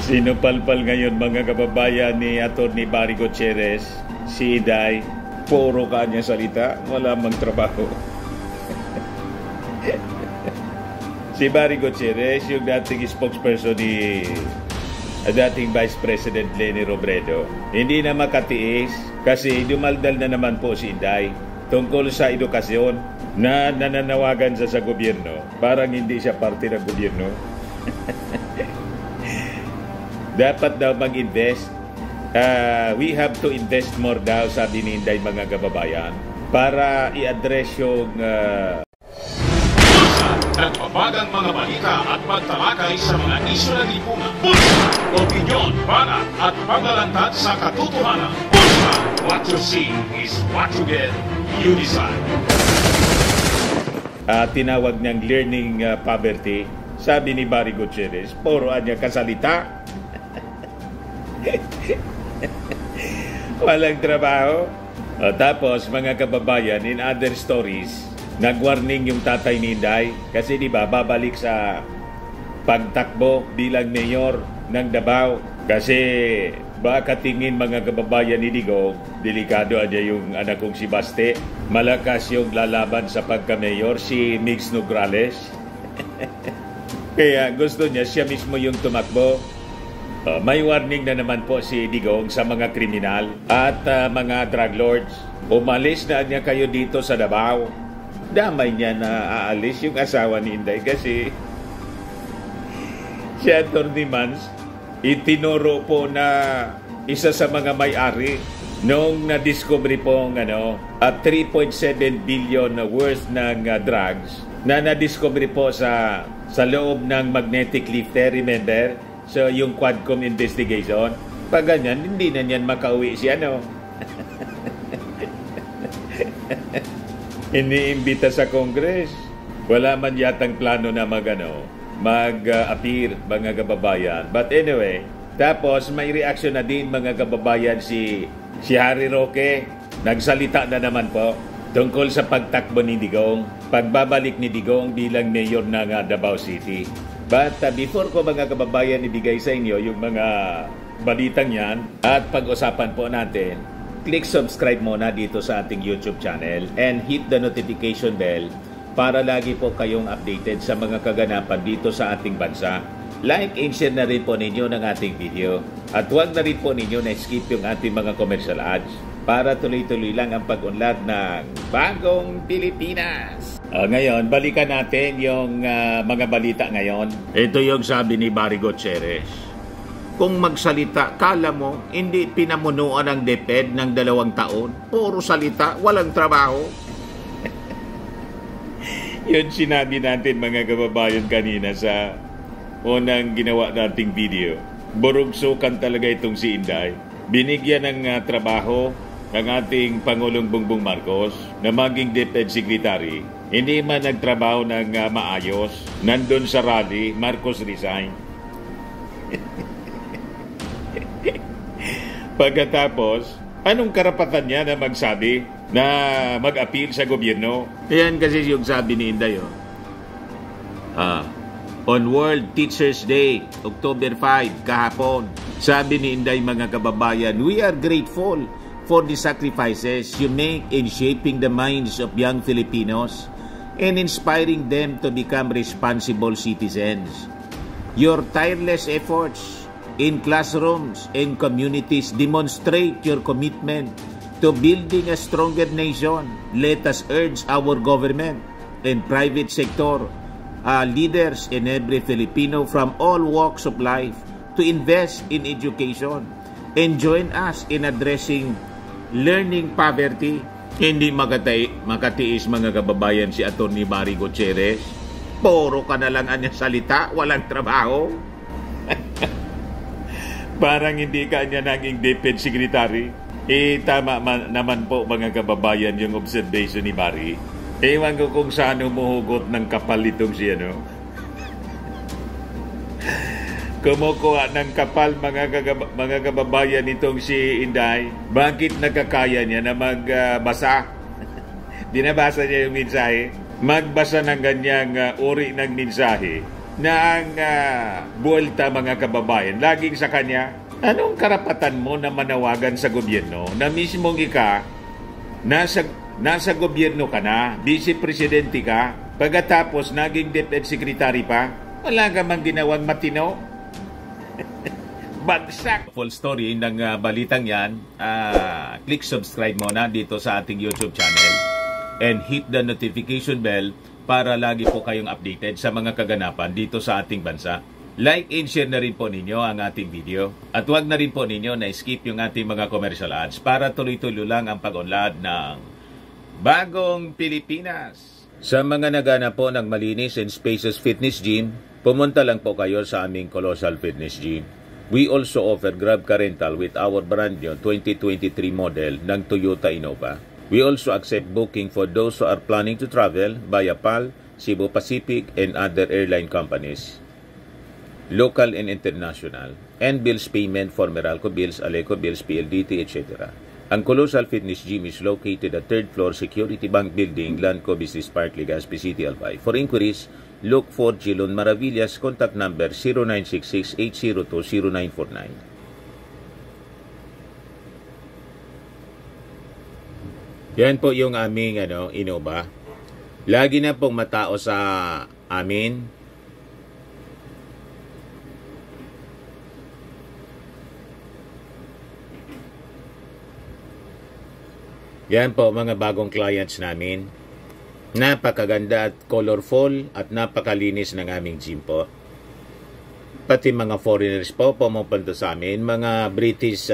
Sinupalpal ngayon mga kababayan ni Atty. Barry Gutierrez, si Inday, puro kanya salita, wala mang trabaho. Si Barry Gutierrez, yung dating spokesperson ni dating Vice President Leni Robredo, hindi na makatiis kasi dumaldal na naman po si Inday tungkol sa edukasyon na nananawagan sa gobyerno. Parang hindi siya parte ng gobyerno. Dapat daw mag-invest. We have to invest more daw, sabi ni Inday mga kababayan, para i-address yung nagpapagang mga balita at pagtalakay sa mga isyu ng lipunan. Bulsa! Opinyon, banat at paglalantad sa katotohanan. Bulsa! What you see is what you get. You decide. Tinawag niyang learning poverty. Sabi ni Barry Gutierrez, puro anya kasalita. Walang trabaho. Tapos mga kababayan, in other stories, nag-warning yung tatay ni Inday kasi di ba babalik sa pagtakbo bilang mayor ng Davao kasi baka tingin mga kababayan ni Digong, delikado aja yung anak kong si Baste, malakas yung lalaban sa pagka-mayor si Mix Nograles. Kaya gusto niya siya mismo yung tumakbo. May warning na naman po si Digong sa mga kriminal at mga drug lords. Umalis na niya kayo dito sa Davao. Damay niya na aalis yung asawa ni Inday kasi si Atty. Mans itinuro po na isa sa mga may-ari nung na-discovery pong 3.7 billion worth ng drugs na na-discovery po sa loob ng magnetic lifter, remember? So, yung Quadcom investigation, pag ganyan, hindi na niyan makauwi si iniimbita sa Congress. Wala man yatang plano na mag-appear, mga kababayan. But anyway, tapos may reaction na din, mga kababayan, si Harry Roque. Nagsalita na naman po tungkol sa pagtakbo ni Digong, pagbabalik ni Digong bilang mayor ng Davao City. But before ko mga kababayan ibigay sa inyo yung mga balitang yan at pag-usapan po natin, click subscribe muna dito sa ating YouTube channel and hit the notification bell para lagi po kayong updated sa mga kaganapan dito sa ating bansa. Like and share na rin po ninyo ng ating video at huwag na rin po ninyo na skip yung ating mga commercial ads para tuloy-tuloy lang ang pag-unlad ng Bagong Pilipinas. Ngayon, balikan natin yung mga balita ngayon. Ito yung sabi ni Barry Gutierrez. Kung magsalita, kala mo, hindi pinamunuan ang DepEd ng 2 taon. Puro salita, walang trabaho. Yun sinabi natin mga kababayan kanina sa unang ginawa nating video. Burugsukan talaga itong si Inday. Binigyan ng trabaho ng ating Pangulong Bongbong Marcos na maging DepEd Secretary. Hindi man nagtrabaho ng maayos. Nandun sa rally, Marcos resign. Pagkatapos, anong karapatan niya na magsabi na mag-appeal sa gobyerno? Yan kasi yung sabi ni Inday. On World Teachers Day, October 5, kahapon, sabi ni Inday mga kababayan, we are grateful for the sacrifices you make in shaping the minds of young Filipinos and inspiring them to become responsible citizens. Your tireless efforts in classrooms and communities demonstrate your commitment to building a stronger nation. Let us urge our government and private sector leaders in every Filipino from all walks of life to invest in education and join us in addressing learning poverty. Hindi makatiis mga kababayan si Atty. Barry Gutierrez. Puro ka na lang anya salita, walang trabaho. Parang hindi ka niya naging DepEd Secretary. Tama naman po mga kababayan yung observation ni Barry. Ewan ko kung saan umuhugot ng kapal itong siya, kumukuha ng kapal mga kababayan itong si Inday. Bakit nakakaya niya na magbasa? Binabasa niya yung mensahe. Magbasa ng ganyang uri ng mensahe na ang buwelta, mga kababayan, laging sa kanya, anong karapatan mo na manawagan sa gobyerno na mismong nasa gobyerno ka na, vice-presidente ka, pagkatapos naging DepEd Secretary pa, wala ka mang ginawang matino? Bagsak! Full story ng balitang yan, click subscribe muna dito sa ating YouTube channel and hit the notification bell para lagi po kayong updated sa mga kaganapan dito sa ating bansa. Like and share na rin po ninyo ang ating video. At huwag na rin po ninyo na skip yung ating mga commercial ads para tuloy-tuloy lang ang pag-unlad ng Bagong Pilipinas. Sa mga nagana po ng malinis and spacious fitness gym, pumunta lang po kayo sa aming Colossal Fitness Gym. We also offer Grab Car Rental with our brand new 2023 model ng Toyota Innova. We also accept booking for those who are planning to travel via PAL, Cebu Pacific, and other airline companies, local and international, and bills payment for Meralco Bills, Aleco Bills, PLDT, etc. Ang Colossal Fitness Gym is located at 3rd floor Security Bank Building, Lanco Business Park, Legazpi City, Albay. For inquiries, look for Gilon Maravillas, contact number 0966-802-0949. Yan po yung aming Innova. Lagi na pong matao sa amin. Yan po mga bagong clients namin. Napakaganda at colorful at napakalinis ng aming gym po. Pati mga foreigners po pumupunta sa amin, mga British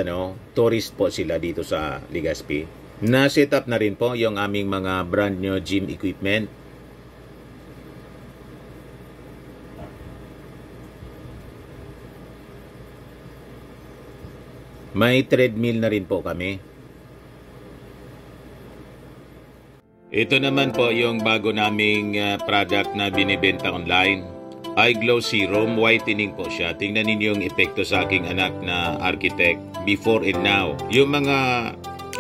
tourist po sila dito sa Legazpi. Na-set up na rin po yung aming mga brand new gym equipment. May treadmill na rin po kami. Ito naman po yung bago naming product na binibenta online. Eye Glow Serum, whitening po siya. Tingnan ninyo yung epekto sa aking anak na architect before and now. Yung mga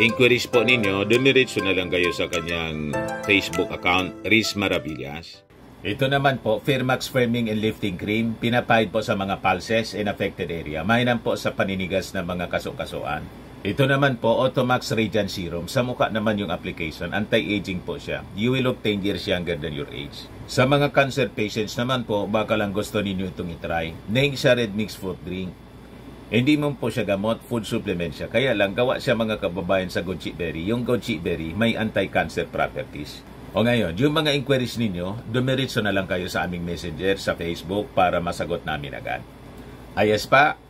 inquiries po ninyo, dumiretso na lang kayo sa kanyang Facebook account, Riz Maravillas. Ito naman po, Firmax Firming and Lifting Cream. Pinapahid po sa mga pulses and affected area. Mainam po sa paninigas na mga kaso-kasuan. Ito naman po, Automax Radiant Serum. Sa mukha naman yung application, anti-aging po siya. You will look 10 years younger than your age. Sa mga cancer patients naman po, baka lang gusto ninyo itong itry. Neng siya red mixed fruit drink. Hindi mo po siya gamot, food supplement siya. Kaya lang, gawa siya mga kababayan sa goji berry. Yung goji berry may anti-cancer properties. O ngayon, yung mga inquiries ninyo, dumiritso na lang kayo sa aming messenger sa Facebook para masagot namin agad. Ayos pa?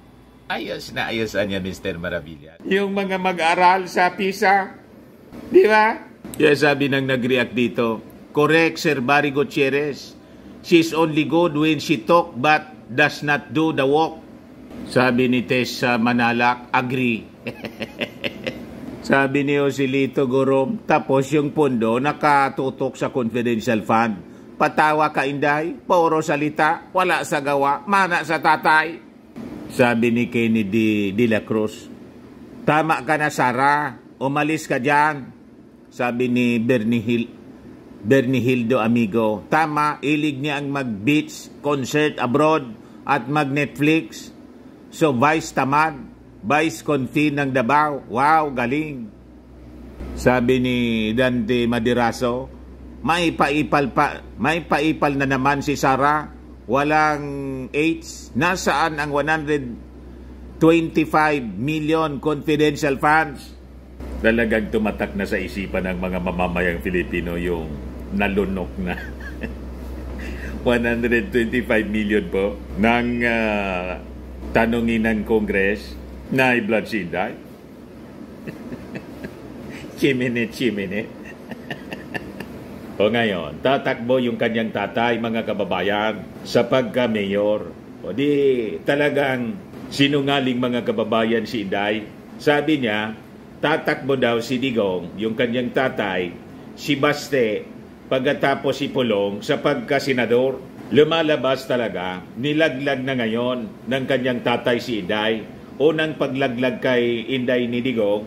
Ayos na ayos niya, Mr. Maravilla. Yung mga mag-aral sa PISA, di ba? Kaya sabi nang nag-react dito, correct, Sir Barry Gutierrez. She's only good when she talk but does not do the walk. Sabi ni Tess Manalak, agree. Sabi ni Joselito Gorom, tapos yung pondo nakatutok sa confidential fund. Patawa ka, Inday, puro salita, wala sa gawa, mana sa tatay. Sabi ni Kennedy de la Cruz, tama ka na, Sara, umalis ka dyan. Sabi ni Bernihildo Amigo, tama, ilig niya ang mag-beach, concert abroad, at mag-Netflix. So, vice tamad, vice confin ng Davao. Wow, galing. Sabi ni Dante Madiraso, may paipal na naman si Sara. Walang AIDS. Nasaan ang 125 million confidential funds? Talagang tumatak na sa isipan ng mga mamamayang Filipino yung nalunok na 125 million po ng tanungin ng Congress na i-blood si Inday. Chimene. O ngayon, tatakbo yung kanyang tatay, mga kababayan, sa pagka-mayor. O di talagang sinungaling, mga kababayan, si Inday. Sabi niya, tatakbo daw si Digong, yung kanyang tatay, si Baste, pagkatapos si Pulong sa pagka-senador. Lumalabas talaga, nilaglag na ngayon ng kanyang tatay si Inday. Unang paglaglag kay Inday ni Digong,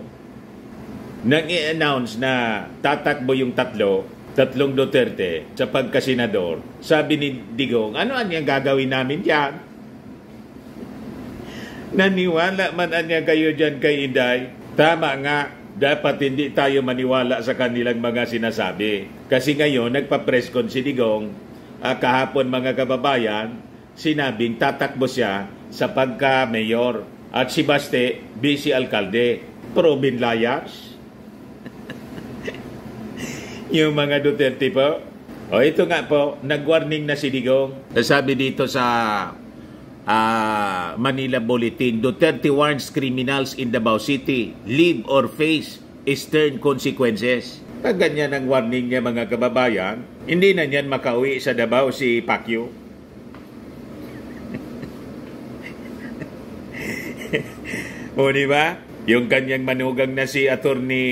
nang i-announce na tatakbo yung tatlo, tatlong Duterte sa pagkasenador, sabi ni Digong, ano ang gagawin namin diyan? Naniwala man anya kayo dyan kay Inday? Tama nga, dapat hindi tayo maniwala sa kanilang mga sinasabi. Kasi ngayon, nagpa-press con si Digong, kahapon mga kababayan, sinabing tatakbo siya sa pagka-mayor. At si Baste, vice alkalde. Proven liars. Yung mga Duterte po. O ito nga po, nag-warning na si Digong. Sabi dito sa Manila Bulletin, Duterte warns criminals in Davao City, live or face stern consequences. Pag ganyan ang warning niya mga kababayan, hindi na niyan makauwi sa Davao si Pacquiao. O diba? Yung kanyang manugang na si Attorney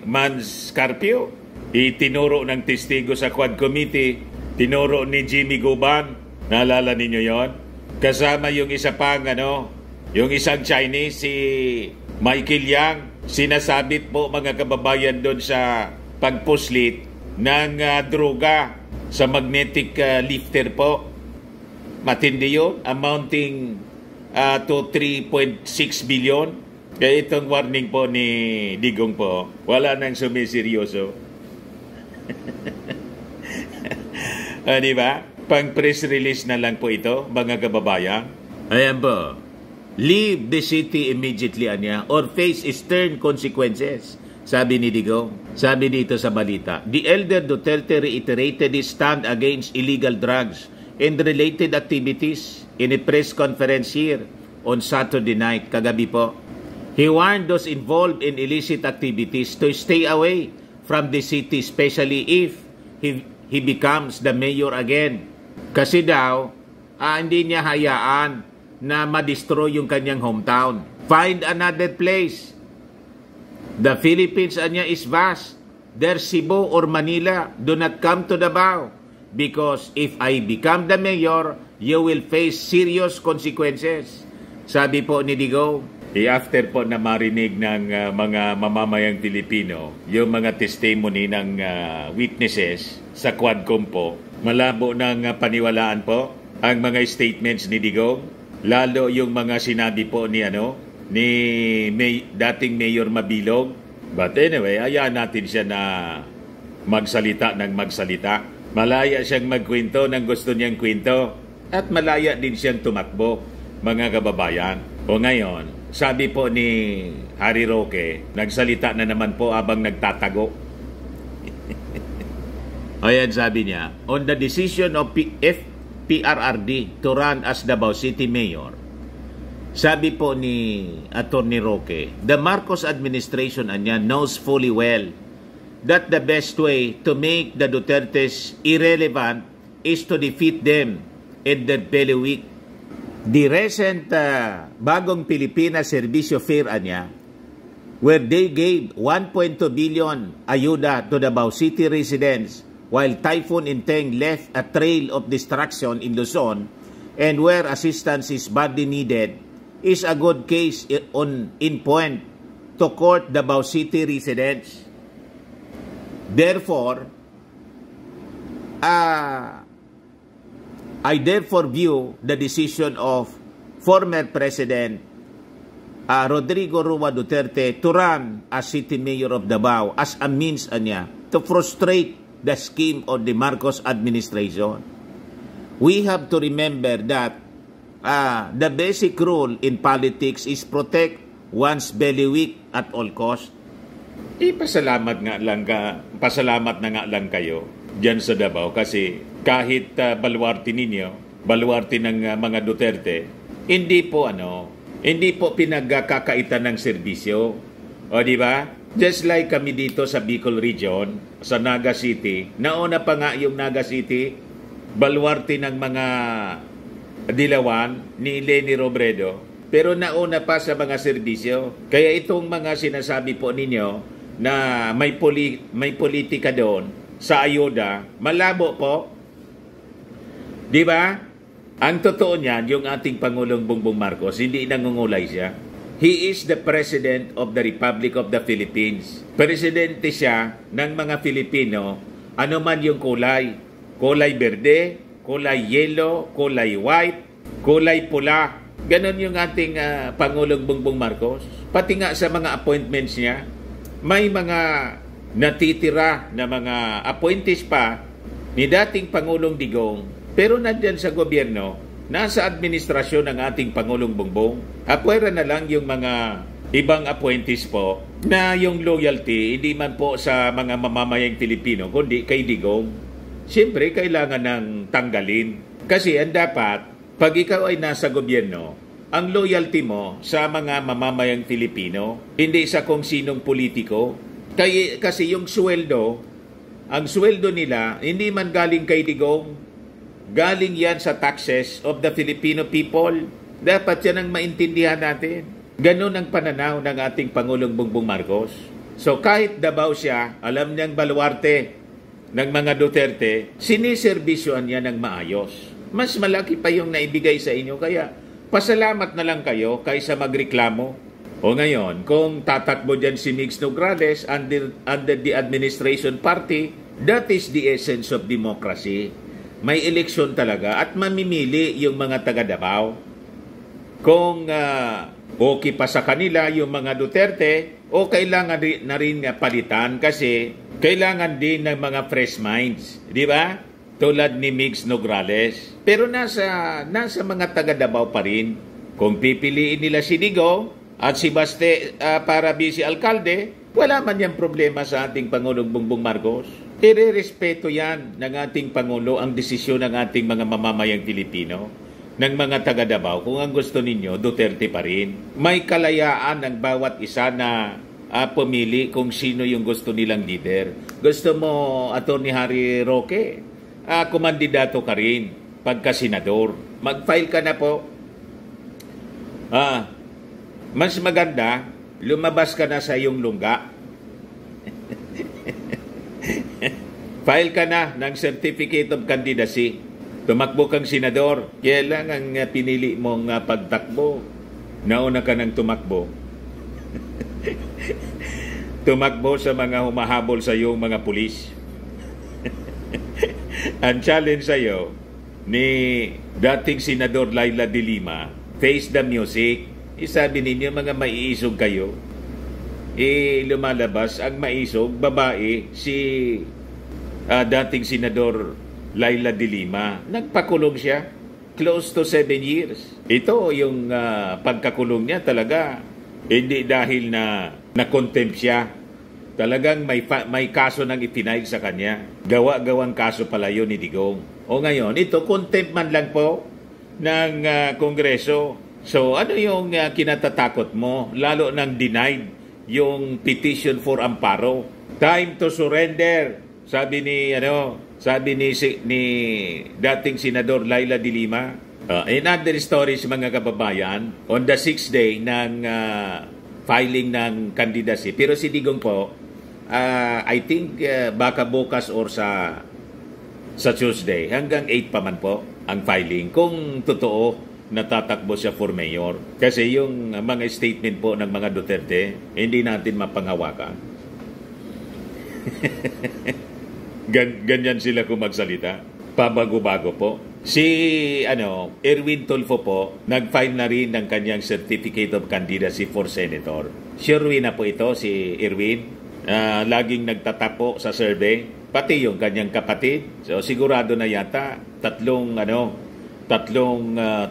Mans Carpio, itinuro ng testigo sa Quad Committee, tinuro ni Jimmy Guban. Naalala ninyo yon? Kasama yung isa pang yung isang Chinese, si Michael Yang, sinasabit po mga kababayan doon sa pagpuslit ng droga sa magnetic lifter po. Matindi yun, amounting to 3.6 billion. Kaya itong warning po ni Digong po, wala nang sumiseryoso. Diba? Pang press release na lang po ito, mga kababayan. Ayan po. Leave the city immediately, anya, or face stern consequences, sabi ni Digong. Sabi dito sa balita, the elder Duterte reiterated his stand against illegal drugs and related activities in a press conference here on Saturday night, kagabi po. He warned those involved in illicit activities to stay away from the city, especially if he becomes the mayor again. Kasi daw, hindi niya hayaan na ma-destroy yung kanyang hometown. Find another place. The Philippines anya is vast. There's Cebu or Manila. Do not come to Davao. Because if I become the mayor, you will face serious consequences. Sabi po ni Digong. After po na marinig ng mga mamamayang Pilipino, yung mga testimony ng witnesses sa Quadcom po, malabo ng paniwalaan po ang mga statements ni Digong, lalo yung mga sinabi po ni dating Mayor Mabilog. But anyway, hayaan natin siya na magsalita ng magsalita. Malaya siyang magkwento ng gusto niyang kwento at malaya din siyang tumakbo, mga kababayan. O ngayon, sabi po ni Harry Roque, nagsalita na naman po habang nagtatago. Ayan, sabi niya, on the decision of PRRD to run as Davao City Mayor, sabi po ni Attorney Roque, the Marcos administration knows fully well that the best way to make the Dutertes irrelevant is to defeat them in their bailiwick. The recent bagong Pilipinas Servicio Fair where they gave 1.2 billion ayuda to Davao City residents while Typhoon Inteng left a trail of destruction in Luzon and where assistance is badly needed is a good case in point to court Davao City residents. Therefore, I therefore view the decision of former President Rodrigo Roa Duterte to run as City Mayor of Davao as a means to frustrate the scheme of the Marcos administration. We have to remember that the basic rule in politics is protect one's bailiwick at all cost. Pasalamat na nga lang kayo dyan sa Davao kasi kahit baluarte ng mga Duterte, hindi po pinagkakaitan ng serbisyo. O di ba? Just like kami dito sa Bicol Region, sa Naga City, nauna pa nga yung Naga City, baluarte ng mga Dilawan ni Leni Robredo, pero nauna pa sa mga serbisyo. Kaya itong mga sinasabi po ninyo na may politika doon sa ayuda, malabo po. Di ba? Ang totoo niyan, yung ating Pangulong Bongbong Marcos, hindi nangungulay siya. He is the President of the Republic of the Philippines. Presidente siya ng mga Filipino Ano man yung kulay. Kulay berde, kulay yellow, kulay white, kulay pula. Ganon yung ating Pangulong Bongbong Marcos. Pati nga sa mga appointments niya, may mga natitira na mga appointees pa ni dating Pangulong Digong, pero nandyan sa gobyerno, nasa administrasyon ng ating Pangulong Bongbong. Apwera na lang yung mga ibang appointees po na yung loyalty hindi man po sa mga mamamayang Pilipino, kundi kay Digong. Siyempre, kailangan ng tanggalin. Kasi ang dapat, pag ikaw ay nasa gobyerno, ang loyalty mo sa mga mamamayang Pilipino, hindi sa kung sinong politiko. Kasi yung sweldo, ang sweldo nila, hindi man galing kay Digong, galing yan sa taxes of the Filipino people. Dapat yan ang maintindihan natin. Ganon ang pananaw ng ating Pangulong Bongbong Marcos. So kahit Davao siya, alam niyang baluarte ng mga Duterte, siniservisyoan niya ng maayos. Mas malaki pa yung naibigay sa inyo, kaya pasalamat na lang kayo kaysa magreklamo. O ngayon, kung tatakbo dyan si Migs Nograles under the administration party, that is the essence of democracy. May eleksyon talaga at mamimili yung mga taga Davao. Kung okay pa sa kanila yung mga Duterte, o kailangan na rin palitan kasi kailangan din ng mga fresh minds. Di ba? Tulad ni Migs Nograles. Pero nasa mga taga Davao pa rin. Kung pipiliin nila si Digong at si Baste para vice alkalde, wala man yung problema sa ating Pangulong Bongbong Marcos. Irerespeto yan ng ating Pangulo ang desisyon ng ating mga mamamayang Pilipino, ng mga taga Davao. Kung ang gusto ninyo, Duterte pa rin. May kalayaan ng bawat isa na pumili kung sino yung gusto nilang leader. Gusto mo, Atty. Harry Roque, kumandidato ka rin pagka-senador. Mag-file ka na po. Mas maganda, lumabas ka na sa iyong lungga. File ka na ng Certificate of Candidacy. Tumakbo kang senador. Kailangan pinili mong pagtakbo. Nauna ka ng tumakbo. Tumakbo sa mga humahabol sa iyong mga pulis. Ang challenge sa iyo ni dating Senador Laila de Lima, face the music. Sabi ninyo, mga maiisog kayo. Lumalabas ang maisog, babae, si dating Senador Laila de Lima. Nagpakulong siya. Close to 7 years. Ito yung pagkakulong niya talaga. Hindi dahil na na-contempt siya. Talagang may kaso nang ipinail sa kanya. Gawa-gawang kaso pala yun ni Digong. O ngayon, ito contempt man lang po ng Kongreso. So ano yung kinatatakot mo? Lalo nang denied yung petition for amparo. Time to surrender. Sabi ni dating Senador Laila de Lima. In other stories, mga kababayan, on the 6th day ng filing ng candidacy. Pero si Digong po, I think baka bukas or sa Tuesday, hanggang 8 pa man po ang filing. Kung totoo, natatakbo siya for mayor. Kasi yung mga statement po ng mga Duterte, hindi natin mapanghawakan. Ganyan sila kung magsalita. Pabago-bago po. Si Erwin Tulfo po, nag-file na rin ng kanyang Certificate of Candidacy for Senator. Sure na po ito si Erwin. Laging nagtatapo sa survey. Pati yung kanyang kapatid. So sigurado na yata tatlong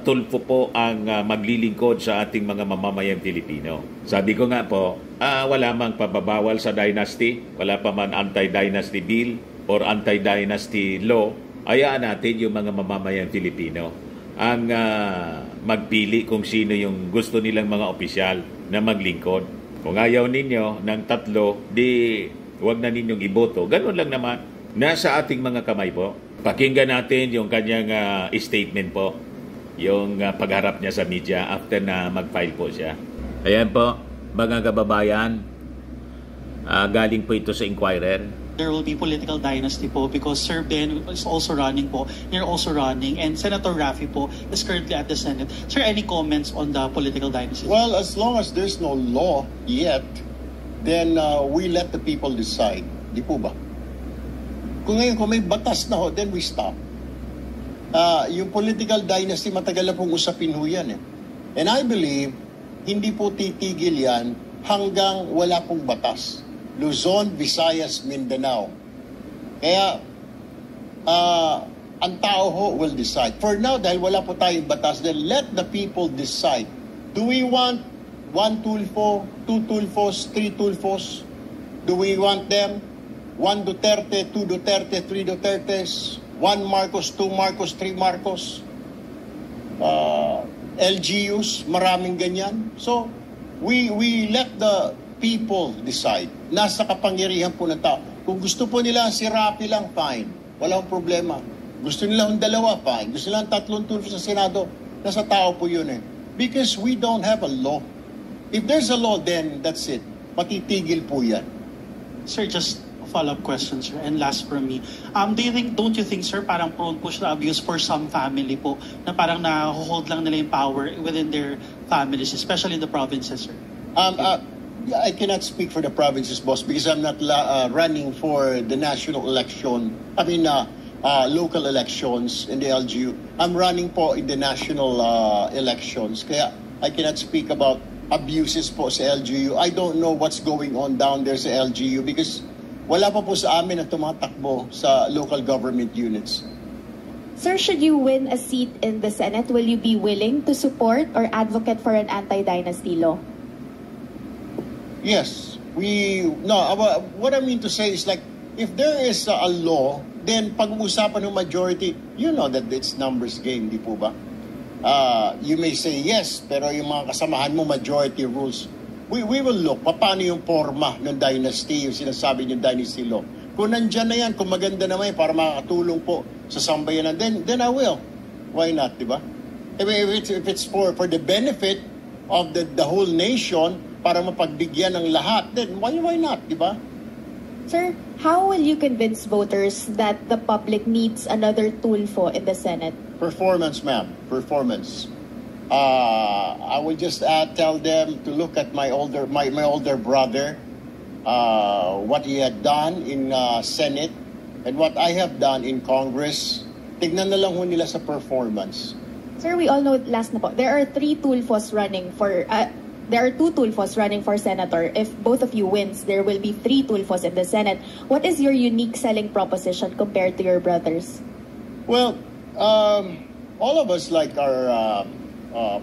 Tulfo po ang maglilingkod sa ating mga mamamayang Pilipino. Sabi ko nga po, wala mang pababawal sa dynasty. Wala pa man anti-dynasty bill or anti-dynasty law. Hayaan natin yung mga mamamayang Pilipino ang magpili kung sino yung gusto nilang mga opisyal na maglingkod. Kung ayaw ninyo ng tatlo, di huwag na ninyong iboto. Ganun lang naman. Nasa ating mga kamay po. Pakinggan natin yung kanyang statement po. Yung pagharap niya sa media after na mag-file po siya. Ayan po, mga kababayan. Galing po ito sa Inquirer. There will be political dynasty po because Sir Ben is also running po. You're also running. And Senator Raffy po is currently at the Senate. Sir, any comments on the political dynasty? Well, as long as there's no law yet, then we let the people decide. Di po ba? Kung may batas na ho, then we stop. Yung political dynasty, matagal na pong usapin ho yan eh. And I believe, hindi po titigil yan hanggang wala pong batas. Luzon, Visayas, Mindanao. Kaya, ang tao ho will decide. For now, dahil wala po tayong batas, then let the people decide. Do we want 1 Tulfo, 2 Tulfos, 3 Tulfos? Do we want them 1 Duterte, 2 Duterte, 3 Dutertes, 1 Marcos, 2 Marcos, 3 Marcos? LGUs, maraming ganyan. So, we let the people decide. Nasa kapangyarihan po ng tao. Kung gusto po nila si Rapi lang, fine. Walang problema. Gusto nila yung dalawa, fine. Gusto nila 3 Tulfo sa Senado, nasa tao po yun eh. Because we don't have a law. If there's a law, then that's it. Matitigil po yan. Sir, just a follow-up question, sir, and last from me. Don't you think, sir, parang prone po siya abuse for some family po, na parang na-hold lang nila yung power within their families, especially in the provinces, sir? I cannot speak for the provinces, boss, because I'm not running for the national election. Local elections in the LGU. I'm running po in the national elections. Kaya I cannot speak about abuses po sa LGU. I don't know what's going on down there sa LGU because wala pa po sa amin ang tumatakbo sa local government units. Sir, should you win a seat in the Senate, will you be willing to support or advocate for an anti-dynasty law? Yes. What I mean to say is like, if there is a law, then pag-uusapan ng majority, you know that it's numbers game, di po ba? You may say yes, pero yung mga kasamahan mo, majority rules. We will look, paano yung forma ng dynasty, yung sinasabi yung dynasty law. Kung nandyan na yan, kung maganda naman yan, para makakatulong po sa sambayanan, then I will. Why not, di ba? If it's for the benefit of the whole nation, para mapagbigyan ng lahat, then why not, di ba? Sir, how will you convince voters that the public needs another Tulfo in the Senate? Performance, ma'am. Performance. I will just tell them to look at my older brother, what he had done in Senate, and what I have done in Congress. Tignan na lang ho nila sa performance. Sir, we all know, last na po, there are 3 Tulfos running for... There are 2 Tulfos running for senator. If both of you wins, there will be 3 Tulfos in the Senate. What is your unique selling proposition compared to your brothers? Well, all of us like are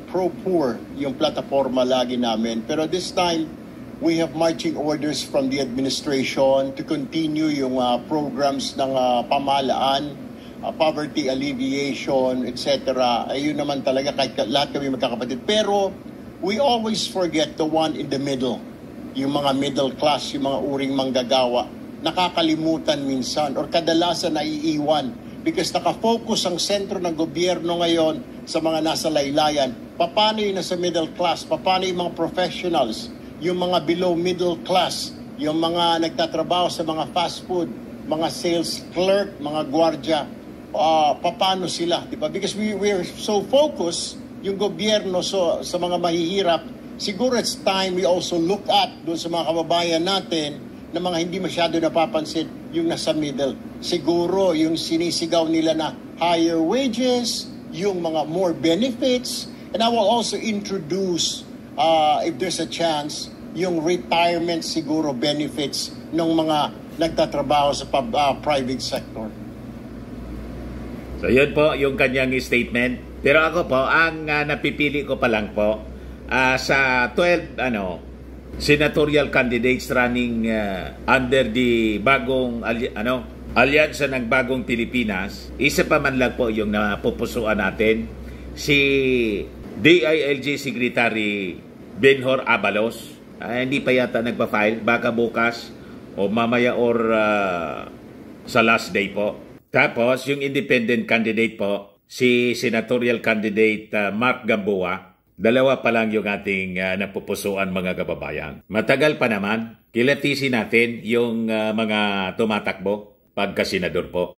pro-poor yung plataforma lagi namin. Pero this time, we have marching orders from the administration to continue yung programs ng pamahalaan, poverty alleviation, etc. Ayun naman talaga kahit lahat kami magkakapatid. Pero we always forget the one in the middle. Yung mga middle class, yung mga uring manggagawa. Nakakalimutan minsan or kadalasan naiiwan because nakafocus ang sentro ng gobyerno ngayon sa mga nasa laylayan. Paano yung nasa middle class? Paano yung mga professionals? Yung mga below middle class? Yung mga nagtatrabaho sa mga fast food? Mga sales clerk? Mga gwardya? Paano sila? Diba? Because we're so focused yung gobyerno sa mga mahihirap, siguro it's time we also look at doon sa mga kababayan natin na mga hindi masyado napapansin yung nasa middle. Siguro yung sinisigaw nila na higher wages, yung mga more benefits, and I will also introduce, if there's a chance, yung retirement siguro benefits ng mga nagtatrabaho sa private sector. So yun po yung kanyang statement. Pero ako po, ang napipili ko pa lang po sa 12 senatorial candidates running under the bagong alyansa ng bagong Pilipinas, isa pa man lang po yung napupusuan natin, si DILG Secretary Benhur Abalos. Hindi pa yata nagpa-file, baka bukas o mamaya or sa last day po. Tapos yung independent candidate po, si senatorial candidate Mark Gamboa. Dalawa pa lang yung ating napupusuan mga kababayan. Matagal pa naman, kilatisin natin yung mga tumatakbo pagka senador po.